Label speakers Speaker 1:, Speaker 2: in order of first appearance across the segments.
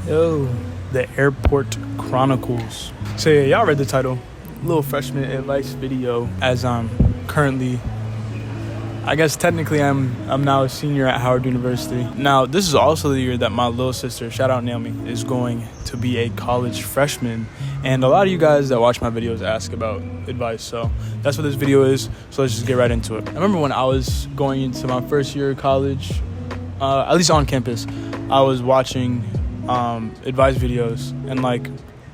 Speaker 1: Yo, the Airport Chronicles. So yeah, y'all read the title. Little freshman advice video, as I'm currently, I guess technically I'm now a senior at Howard University. Now, this is also the year that my little sister, shout out Naomi, is going to be a college freshman. And a lot of you guys that watch my videos ask about advice, so that's what this video is. So let's just get right into it. I remember when I was going into my first year of college, at least on campus, I was watching advice videos, and like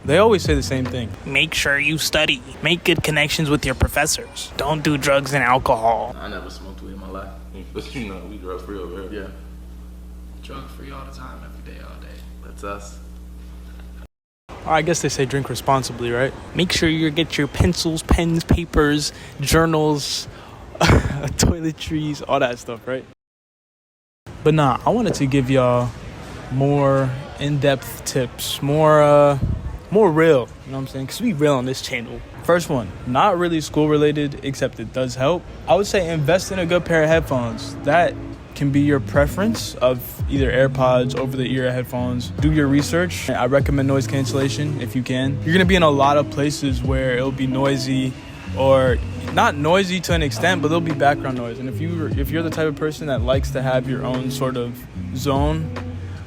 Speaker 1: they always say the same thing:
Speaker 2: make sure you study, make good connections with your professors, don't do drugs and alcohol.
Speaker 3: I never smoked weed in my life, but you know we drug free over here. Yeah,
Speaker 4: Drug free all the time, every day, all day.
Speaker 3: that's us.
Speaker 1: I guess they say drink responsibly, right?
Speaker 2: Make sure you get your pencils, pens, papers, journals,
Speaker 1: Toiletries, all that stuff, right? But nah, I wanted to give y'all more in-depth tips, more real, you know what I'm saying? Because we real on this channel. First one, not really school related, except it does help. I would say invest in a good pair of headphones. That can be your preference of either AirPods, over-the-ear headphones. Do your research. I recommend noise cancellation if you can. You're gonna be in a lot of places where it'll be noisy, or not noisy to an extent, but there'll be background noise. And if you're the type of person that likes to have your own sort of zone,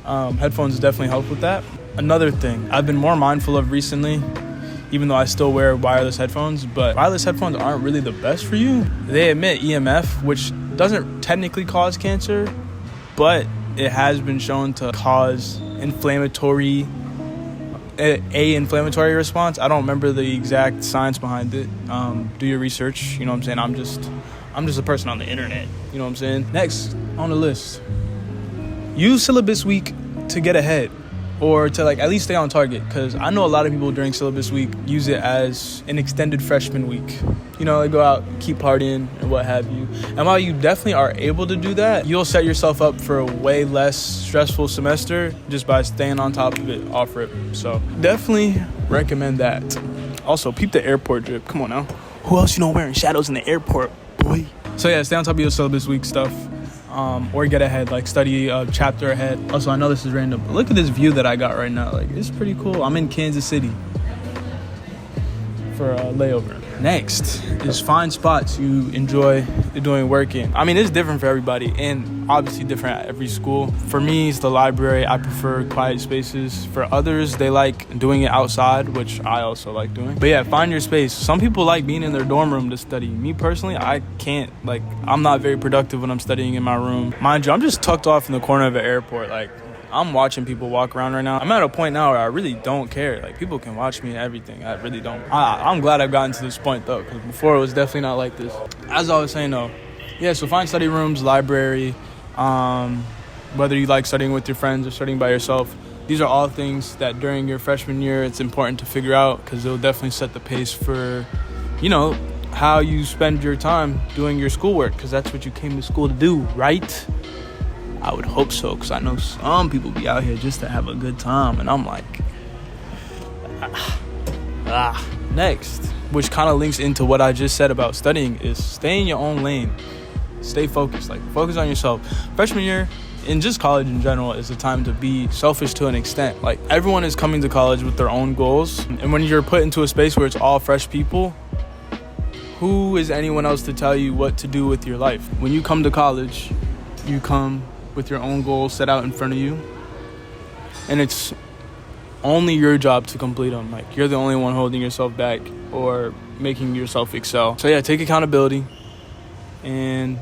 Speaker 1: headphones definitely help with that. Another thing I've been more mindful of recently, even though I still wear wireless headphones, but wireless headphones aren't really the best for you. They emit EMF, which doesn't technically cause cancer, but it has been shown to cause inflammatory response. I don't remember the exact science behind it. Do your research, you know what I'm saying? I'm just a person on the internet, you know what I'm saying? Next on the list, use syllabus week to get ahead, or to like at least stay on target, because I know a lot of people during syllabus week use it as an extended freshman week. You know, they go out, keep partying and what have you. And while you definitely are able to do that, you'll set yourself up for a way less stressful semester just by staying on top of it off rip. So definitely recommend that. Also, peep the airport drip. Come on now.
Speaker 2: Who else you know wearing shadows in the airport, boy?
Speaker 1: So yeah, stay on top of your syllabus week stuff. Or get ahead, like study a chapter ahead. Also, I know this is random, but look at this view that I got right now. Like, it's pretty cool. I'm in Kansas City for a layover. Next is find spots you enjoy doing work in. I mean, it's different for everybody, and obviously different at every school. For me, it's the library. I prefer quiet spaces. For others, they like doing it outside, which I also like doing. But yeah, find your space. Some people like being in their dorm room to study. Me personally, I can't. Like, I'm not very productive when I'm studying in my room. Mind you, I'm just tucked off in the corner of an airport. Like, I'm watching people walk around right now. I'm at a point now where I really don't care. Like, people can watch me and everything. I really don't. I'm glad I've gotten to this point, though, because before it was definitely not like this. As I was saying, though, yeah, so find study rooms, library, whether you like studying with your friends or studying by yourself. These are all things that during your freshman year, it's important to figure out, because it'll definitely set the pace for, you know, how you spend your time doing your schoolwork, because that's what you came to school to do, right? I would hope so, because I know some people be out here just to have a good time, and I'm like, Next, which kind of links into what I just said about studying, is stay in your own lane. Stay focused, like focus on yourself. Freshman year, and just college in general, is a time to be selfish to an extent. Like, everyone is coming to college with their own goals, and when you're put into a space where it's all fresh people, who is anyone else to tell you what to do with your life? When you come to college, you come with your own goals set out in front of you, and it's only your job to complete them. Like, you're the only one holding yourself back or making yourself excel. So yeah, take accountability and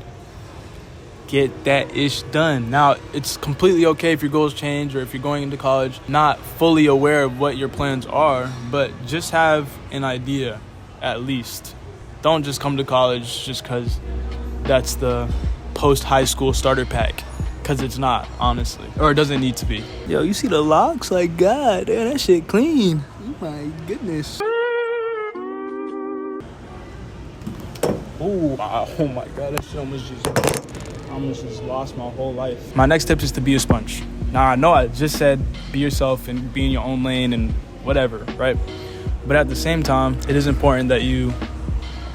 Speaker 1: get that ish done. Now, it's completely okay if your goals change, or if you're going into college not fully aware of what your plans are, but just have an idea at least. Don't just come to college just because that's the post-high school starter pack, because it's not, honestly, or it doesn't need to be. Yo, you see the locks? Like, God, damn, that shit clean. Oh my goodness. Oh my God, that shit almost just lost my whole life. My next tip is to be a sponge. Now, I know I just said be yourself and be in your own lane and whatever, right? But at the same time, it is important that you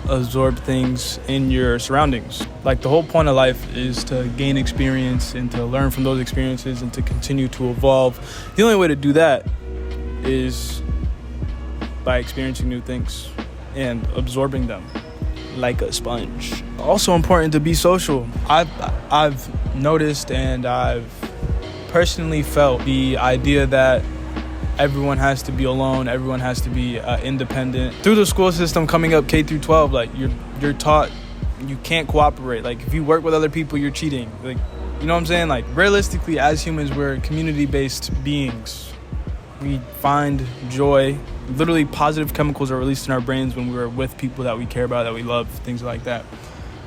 Speaker 1: absorb things in your surroundings. Like, the whole point of life is to gain experience and to learn from those experiences and to continue to evolve. The only way to do that is by experiencing new things and absorbing them like a sponge. Also important to be social. I've noticed and I've personally felt the idea that everyone has to be alone, everyone has to be independent. Through the school system coming up K through 12, like, you're taught you can't cooperate. Like, if you work with other people, you're cheating. Like, you know what I'm saying? Like, realistically, as humans, we're community-based beings. We find joy. Literally, positive chemicals are released in our brains when we're with people that we care about, that we love, things like that.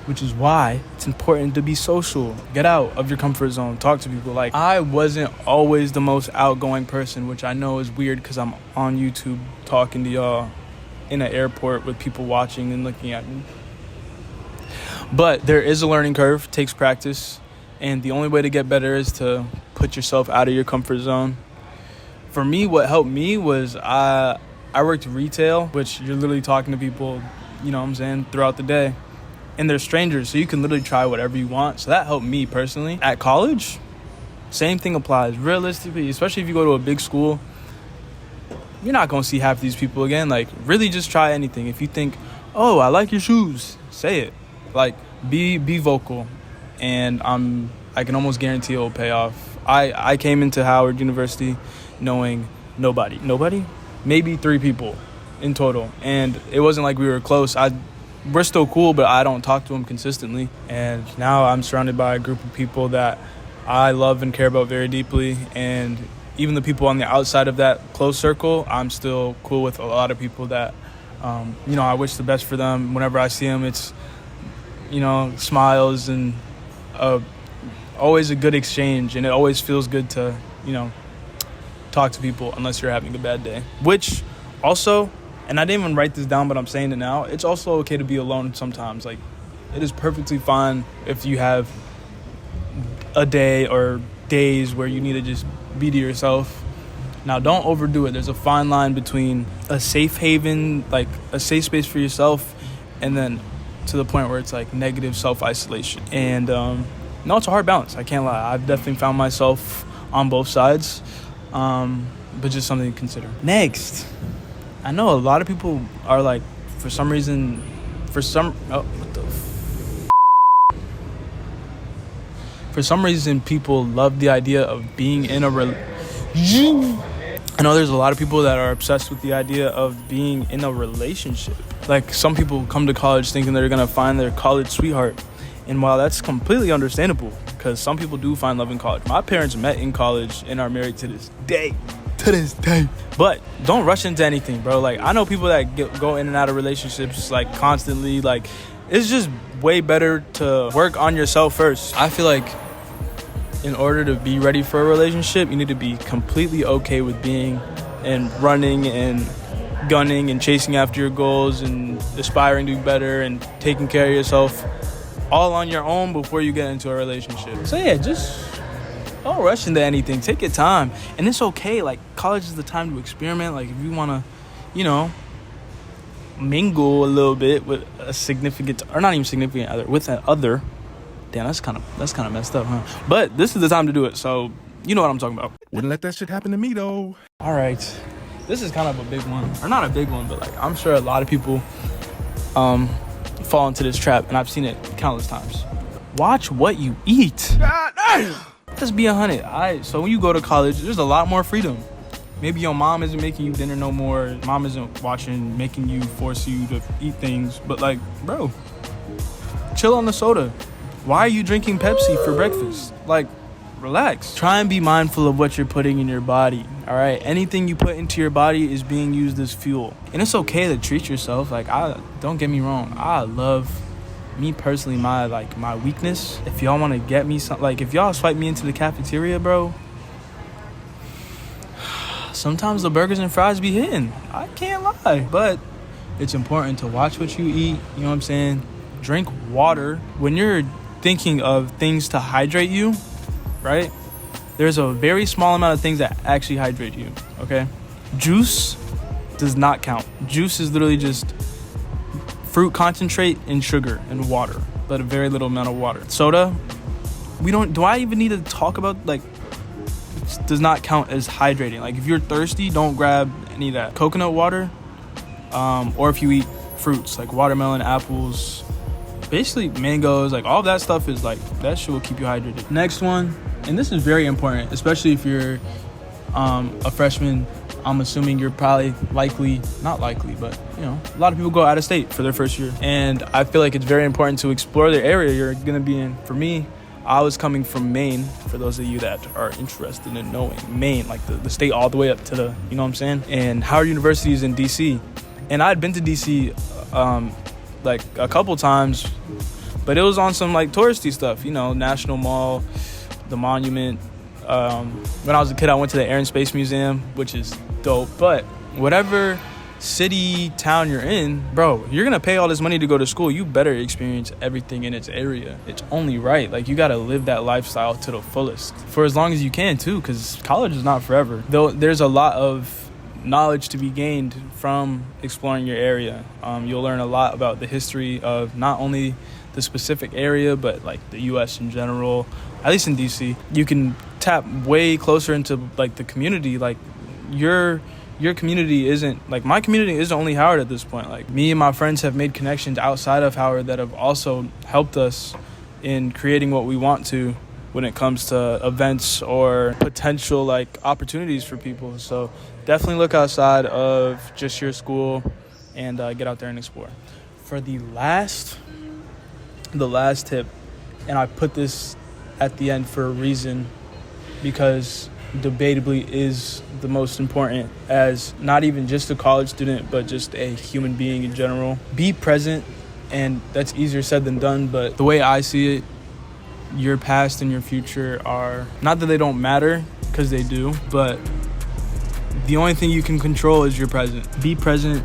Speaker 1: Which is why it's important to be social. Get out of your comfort zone. Talk to people. Like, I wasn't always the most outgoing person, which I know is weird because I'm on YouTube talking to y'all in an airport with people watching and looking at me. But there is a learning curve, takes practice, and the only way to get better is to put yourself out of your comfort zone. For me, what helped me was I worked retail, which you're literally talking to people, you know what I'm saying, throughout the day. And they're strangers, so you can literally try whatever you want. So that helped me personally. At college, same thing applies. Realistically, especially if you go to a big school, you're not going to see half these people again. Like, really just try anything. If you think, oh, I like your shoes, say it. Like, be vocal. And I can almost guarantee it will pay off. I came into Howard University knowing nobody. Maybe 3 people in total. And it wasn't like we were close. We're still cool, but I don't talk to them consistently. And now I'm surrounded by a group of people that I love and care about very deeply. And even the people on the outside of that close circle, I'm still cool with a lot of people that, I wish the best for them. Whenever I see them, it's, smiles and always a good exchange. And it always feels good to, talk to people unless you're having a bad day. Which also... And I didn't even write this down, but I'm saying it now. It's also okay to be alone sometimes. Like, it is perfectly fine if you have a day or days where you need to just be to yourself. Now, don't overdo it. There's a fine line between a safe haven, like a safe space for yourself, and then to the point where it's like negative self-isolation. And no, it's a hard balance. I can't lie. I've definitely found myself on both sides, but just something to consider. Next. I know a lot of people are like, for some reason, for some reason, people love the idea of being in a I know there's a lot of people that are obsessed with the idea of being in a relationship. Like, some people come to college thinking they're going to find their college sweetheart. And while that's completely understandable, because some people do find love in college. My parents met in college and are married to this day. But don't rush into anything, bro. Like, I know people that go in and out of relationships, like, constantly. Like, it's just way better to work on yourself first. I feel like in order to be ready for a relationship, you need to be completely okay with being and running and gunning and chasing after your goals and aspiring to be better and taking care of yourself all on your own before you get into a relationship. So yeah, just don't rush into anything. Take your time. And it's okay. Like, college is the time to experiment. Like, if you want to, mingle a little bit with a significant, or not even significant other, with an other. Damn, that's kind of messed up, huh? But this is the time to do it. So, you know what I'm talking about.
Speaker 5: Wouldn't let that shit happen to me, though.
Speaker 1: All right. This is kind of a big one. Or not a big one, but, like, I'm sure a lot of people fall into this trap, and I've seen it countless times. Watch what you eat. God damn. Let's be 100. So when you go to college, there's a lot more freedom. Maybe your mom isn't making you dinner no more. Mom isn't making you, force you to eat things. But, like, bro, chill on the soda. Why are you drinking Pepsi for breakfast? Like, relax. Try and be mindful of what you're putting in your body, all right? Anything you put into your body is being used as fuel. And it's okay to treat yourself. Like, don't get me wrong. I love, me personally, my weakness. If y'all want to get me something, like, if y'all swipe me into the cafeteria, bro, sometimes the burgers and fries be hitting. I can't lie. But it's important to watch what you eat. You know what I'm saying? Drink water. When you're thinking of things to hydrate you, right? There's a very small amount of things that actually hydrate you, okay? Juice does not count. Juice is literally just fruit concentrate and sugar and water, but a very little amount of water. Soda, do I even need to talk about, like, it does not count as hydrating. Like, if you're thirsty, don't grab any of that. Coconut water, or if you eat fruits like watermelon, apples, basically mangoes, like all of that stuff is like, that shit will keep you hydrated. Next one, and this is very important, especially if you're a freshman. I'm assuming you're probably not likely, but you know, a lot of people go out of state for their first year, and I feel like it's very important to explore the area you're gonna be in. For me, I was coming from Maine, for those of you that are interested in knowing. Maine, like the state all the way up to the, you know what I'm saying? And Howard University is in DC. And I'd been to DC like a couple times, but it was on some like touristy stuff, you know, National Mall, the Monument. When I was a kid, I went to the Air and Space Museum, which is dope. But whatever city, town you're in, bro, you're gonna pay all this money to go to school. You better experience everything in its area. It's only right. Like, you gotta live that lifestyle to the fullest for as long as you can too, because college is not forever. Though there's a lot of knowledge to be gained from exploring your area. You'll learn a lot about the history of not only the specific area, but like the US in general. At least in DC, you can tap way closer into like the community. Like your community isn't, like, my community isn't only Howard at this point. Like, me and my friends have made connections outside of Howard that have also helped us in creating what we want to when it comes to events or potential like opportunities for people. So definitely look outside of just your school and get out there and explore. For the last tip, and I put this at the end for a reason, because debatably is the most important, as not even just a college student, but just a human being in general. Be present, and that's easier said than done, but the way I see it, your past and your future are, not that they don't matter, because they do, but the only thing you can control is your present. Be present,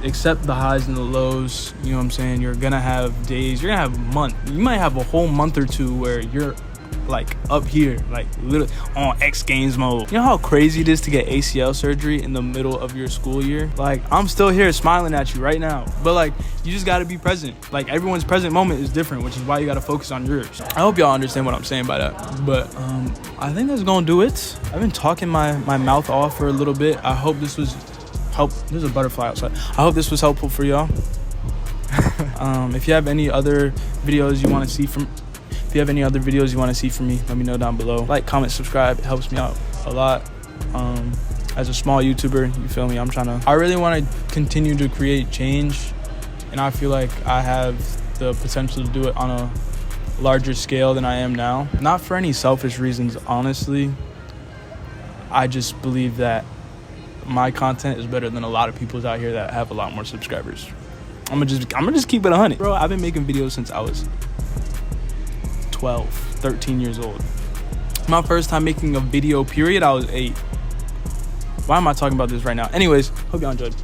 Speaker 1: accept the highs and the lows. You know what I'm saying? You're gonna have days, you're gonna have a month, you might have a whole month or two where you're like up here, like literally on X Games mode. You know how crazy it is to get ACL surgery in the middle of your school year? Like, I'm still here smiling at you right now, but like, you just gotta be present. Like, everyone's present moment is different, which is why you gotta focus on yours. I hope y'all understand what I'm saying by that. But I think that's gonna do it. I've been talking my mouth off for a little bit. I hope this was there's a butterfly outside. I hope this was helpful for y'all. If you have any other videos you want to see from me, let me know down below. Like, comment, subscribe. It helps me out a lot. As a small YouTuber, you feel me? I really want to continue to create change, and I feel like I have the potential to do it on a larger scale than I am now. Not for any selfish reasons, honestly. I just believe that my content is better than a lot of people's out here that have a lot more subscribers. I'm gonna just keep it 100. Bro, I've been making videos since I was 13 years old. My first time making a video, period, I was 8. Why am I talking about this right now? Anyways, hope y'all enjoyed.